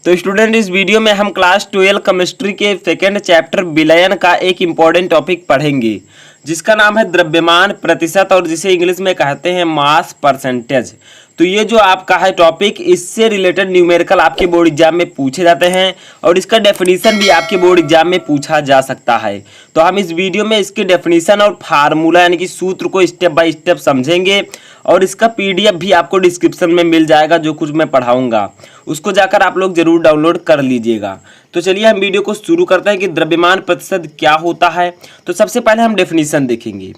तो स्टूडेंट, इस वीडियो में हम क्लास 12 केमिस्ट्री के सेकेंड चैप्टर विलयन का एक इम्पॉर्टेंट टॉपिक पढ़ेंगे, जिसका नाम है द्रव्यमान प्रतिशत, और जिसे इंग्लिश में कहते हैं मास परसेंटेज। तो ये जो आपका है टॉपिक, इससे रिलेटेड न्यूमेरिकल आपके बोर्ड एग्जाम में पूछे जाते हैं, और इसका डेफिनेशन भी आपके बोर्ड एग्जाम में पूछा जा सकता है। तो हम इस वीडियो में इसके डेफिनेशन और फार्मूला यानी कि सूत्र को स्टेप बाय स्टेप समझेंगे, और इसका पीडीएफ भी आपको डिस्क्रिप्शन में मिल जाएगा। जो कुछ मैं पढ़ाऊंगा उसको जाकर आप लोग जरूर डाउनलोड कर लीजिएगा। तो चलिए हम वीडियो को शुरू करते हैं कि द्रव्यमान प्रतिशत क्या होता है। तो सबसे पहले हम डेफिनेशन देखेंगे।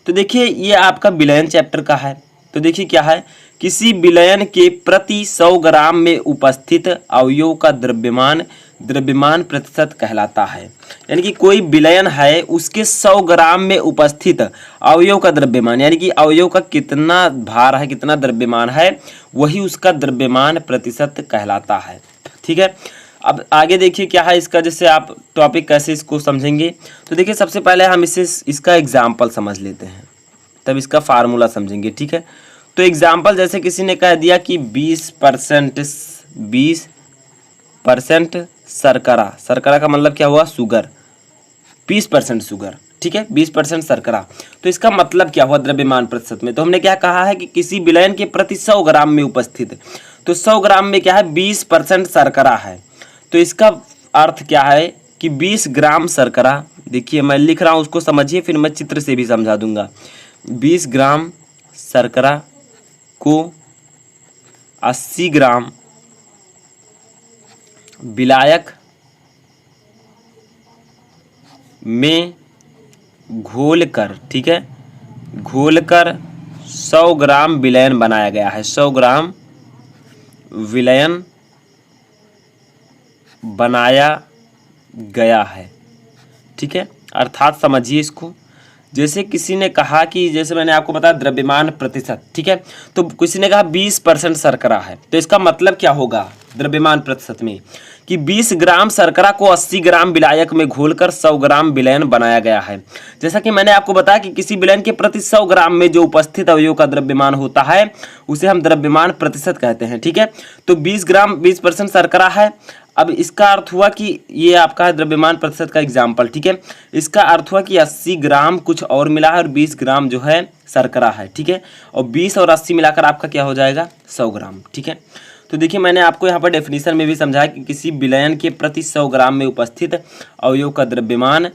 तो देखिए, ये आपका विलयन चैप्टर का है। तो देखिए क्या है, किसी विलयन के प्रति 100 ग्राम में उपस्थित अवयव का द्रव्यमान प्रतिशत कहलाता है। यानी कि कोई विलयन है, उसके 100 ग्राम में उपस्थित अवयव का द्रव्यमान, यानी कि अवयव का कितना भार है, कितना द्रव्यमान है, वही उसका द्रव्यमान प्रतिशत कहलाता है। ठीक है, अब आगे देखिए क्या है इसका, जैसे आप टॉपिक कैसे इसको समझेंगे। तो देखिए, सबसे पहले हम इसका एग्जाम्पल समझ लेते हैं, तब इसका फार्मूला समझेंगे। ठीक है, तो एग्जाम्पल जैसे किसी ने कह दिया कि 20% शर्करा का मतलब क्या हुआ, शुगर, 20% शुगर। ठीक है, 20% शर्करा। तो इसका मतलब क्या हुआ द्रव्यमान प्रतिशत में। तो हमने क्या कहा है कि किसी विलयन के प्रति 100 ग्राम में उपस्थित, तो 100 ग्राम में क्या है, 20% शर्करा है। तो इसका अर्थ क्या है कि 20 ग्राम शर्करा, देखिए मैं लिख रहा हूँ उसको समझिए, फिर मैं चित्र से भी समझा दूंगा। 20 ग्राम शर्करा को 80 ग्राम विलायक में घोलकर, ठीक है, घोलकर 100 ग्राम विलयन बनाया गया है। 100 ग्राम विलयन बनाया गया है। ठीक है, अर्थात समझिए इसको, जैसे किसी ने कहा कि, जैसे मैंने आपको बताया द्रव्यमान प्रतिशत, ठीक है, तो किसी ने कहा 20% शर्करा है, तो इसका मतलब क्या होगा द्रव्यमान प्रतिशत में कि 20 ग्राम शर्करा को 80 ग्राम विलायक में घोलकर 100 ग्राम विलयन बनाया गया है। जैसा कि मैंने आपको बताया कि किसी विलयन के प्रति 100 ग्राम में जो उपस्थित अवयव का द्रव्यमान होता है, उसे हम द्रव्यमान प्रतिशत कहते हैं। ठीक है, तो 20 ग्राम 20% शर्करा है। अब इसका अर्थ हुआ कि ये आपका है द्रव्यमान प्रतिशत का एग्जाम्पल। ठीक है, इसका अर्थ हुआ कि 80 ग्राम कुछ और मिला है और 20 ग्राम जो है शर्करा है। ठीक है, और 20 और 80 मिलाकर आपका क्या हो जाएगा, 100 ग्राम। ठीक है, तो देखिए मैंने आपको यहाँ पर डेफिनेशन में भी समझाया कि किसी विलयन के प्रति 100 ग्राम में उपस्थित अवयव का द्रव्यमान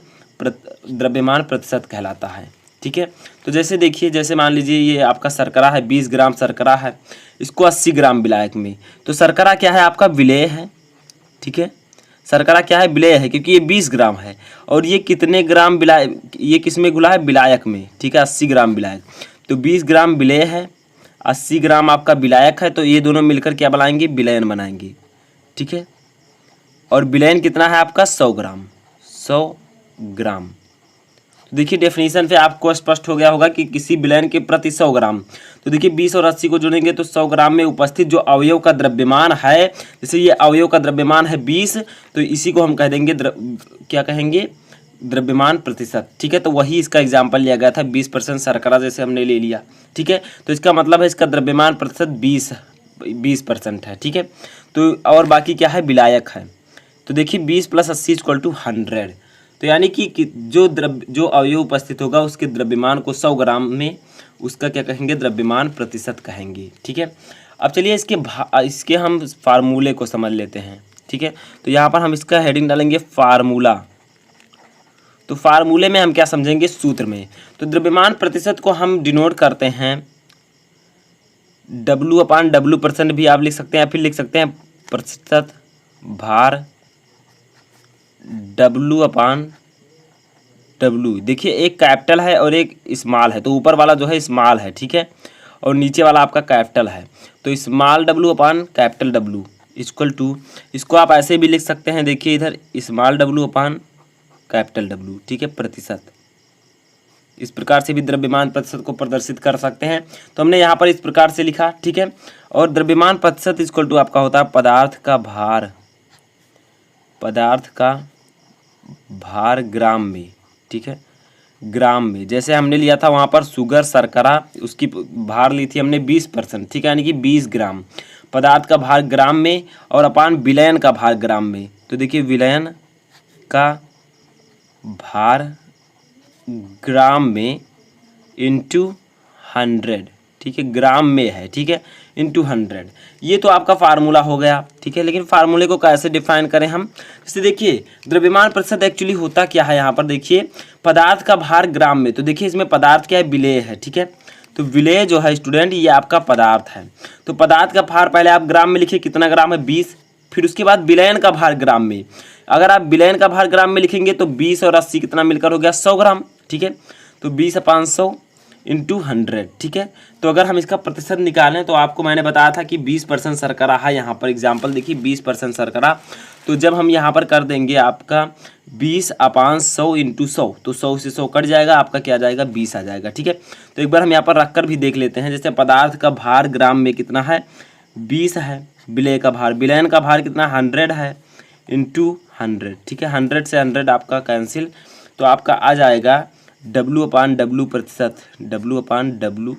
प्रतिशत कहलाता है। ठीक है, तो जैसे देखिए, जैसे मान लीजिए ये आपका शर्करा है, 20 ग्राम शर्करा है, इसको 80 ग्राम विलायक में, तो शर्करा क्या है आपका, विलेय है। ठीक है, शर्करा क्या है, विलेय है, क्योंकि ये 20 ग्राम है, और ये कितने ग्राम विलायक, ये किस में घुला है, विलायक में। ठीक है, 80 ग्राम विलायक, तो 20 ग्राम विलेय है, 80 ग्राम आपका विलायक है, तो ये दोनों मिलकर क्या बनाएंगे, विलयन बनाएंगे। ठीक है, और विलयन कितना है आपका, 100 ग्राम। 100 ग्राम। तो देखिए डेफिनेशन से आपको स्पष्ट हो गया होगा कि किसी विलयन के प्रति 100 ग्राम, तो देखिए 20 और 80 को जोड़ेंगे तो 100 ग्राम में उपस्थित जो अवयव का द्रव्यमान है, जैसे ये अवयव का द्रव्यमान है 20, तो इसी को हम कह देंगे क्या कहेंगे, द्रव्यमान प्रतिशत। ठीक है, तो वही इसका एग्जाम्पल लिया गया था, 20% शर्करा जैसे हमने ले लिया। ठीक है, तो इसका मतलब है इसका द्रव्यमान प्रतिशत 20% है। ठीक है, तो और बाकी क्या है, विलायक है। तो देखिए 20 + 80 = 100, तो यानी कि जो अवयव उपस्थित होगा उसके द्रव्यमान को 100 ग्राम में उसका क्या कहेंगे, द्रव्यमान प्रतिशत कहेंगे। ठीक है, अब चलिए इसके हम फार्मूले को समझ लेते हैं। ठीक है, तो यहाँ पर हम इसका हेडिंग डालेंगे फार्मूला। तो फार्मूले में हम क्या समझेंगे, सूत्र में। तो द्रव्यमान प्रतिशत को हम डिनोट करते हैं W/W%, भी आप लिख सकते हैं, या फिर लिख सकते हैं प्रतिशत भार W/W। देखिए एक कैपिटल है और एक स्मॉल है, तो ऊपर वाला जो है स्मॉल है, ठीक है, और नीचे वाला आपका कैपिटल है, तो स्मॉल W/W इक्वल टू, इसको आप ऐसे भी लिख सकते हैं, देखिए इधर स्मॉल W/W, ठीक है, प्रतिशत। इस प्रकार से भी द्रव्यमान प्रतिशत को प्रदर्शित कर सकते हैं। तो हमने यहाँ पर इस प्रकार से लिखा। ठीक है, और द्रव्यमान प्रतिशत इक्वल टू आपका होता है पदार्थ का भार ग्राम में। ठीक है, ग्राम में, जैसे हमने लिया था वहाँ पर शुगर शर्करा, उसकी भार ली थी हमने 20%, ठीक है, यानी कि 20 ग्राम, पदार्थ का भार ग्राम में और अपान विलयन का भार ग्राम में। तो देखिए विलयन का भार ग्राम में इंटू 100, ठीक है, ग्राम में है, ठीक है, इंटू 100। ये तो आपका फार्मूला हो गया, ठीक है। लेकिन फार्मूले को कैसे डिफाइन करें हम, जैसे देखिए द्रव्यमान प्रतिशत एक्चुअली होता क्या है, यहाँ पर देखिए पदार्थ का भार ग्राम में, तो देखिए इसमें पदार्थ क्या है, विलेय है, ठीक है। तो विलेय जो है स्टूडेंट ये आपका पदार्थ है। तो पदार्थ का भार पहले आप ग्राम में लिखिए, कितना ग्राम है 20, फिर उसके बाद विलयन का भार ग्राम में। अगर आप विलयन का भार ग्राम में लिखेंगे तो 20 और 80 कितना मिलकर हो गया 100 ग्राम, ठीक है। तो 20/100 इंटू 100, ठीक है। तो अगर हम इसका प्रतिशत निकालें तो आपको मैंने बताया था कि 20% शर्करा है, यहाँ पर एग्जाम्पल देखिए 20% शर्करा। तो जब हम यहाँ पर कर देंगे आपका 20/100 इंटू 100, तो 100 से 100 कट जाएगा, आपका क्या आ जाएगा 20 आ जाएगा, ठीक है। तो एक बार हम यहाँ पर रख कर भी देख लेते हैं। जैसे पदार्थ का भार ग्राम में कितना है 20 है, विलय का भार, विलयन का भार कितना 100 है इंटू 100, ठीक है। 100 से 100 आपका कैंसिल, तो आपका आ जाएगा W/W प्रतिशत, W/W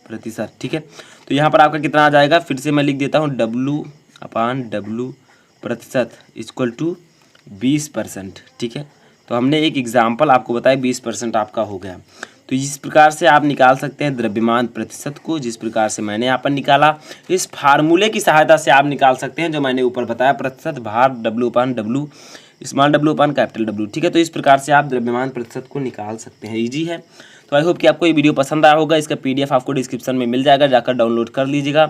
प्रतिशत, ठीक है। तो यहाँ पर आपका कितना आ जाएगा, फिर से मैं लिख देता हूँ W/W प्रतिशत इक्वल टू 20%, ठीक है। तो हमने एक एग्जाम्पल आपको बताया 20% आपका हो गया। तो इस प्रकार से आप निकाल सकते हैं द्रव्यमान प्रतिशत को, जिस प्रकार से मैंने यहाँ पर निकाला। इस फार्मूले की सहायता से आप निकाल सकते हैं जो मैंने ऊपर बताया, प्रतिशत भार W/W, small W/ capital W, ठीक है। तो इस प्रकार से आप द्रव्यमान प्रतिशत को निकाल सकते हैं, इजी है। तो आई होप कि आपको ये वीडियो पसंद आया होगा। इसका PDF आपको डिस्क्रिप्शन में मिल जाएगा, जाकर डाउनलोड कर लीजिएगा।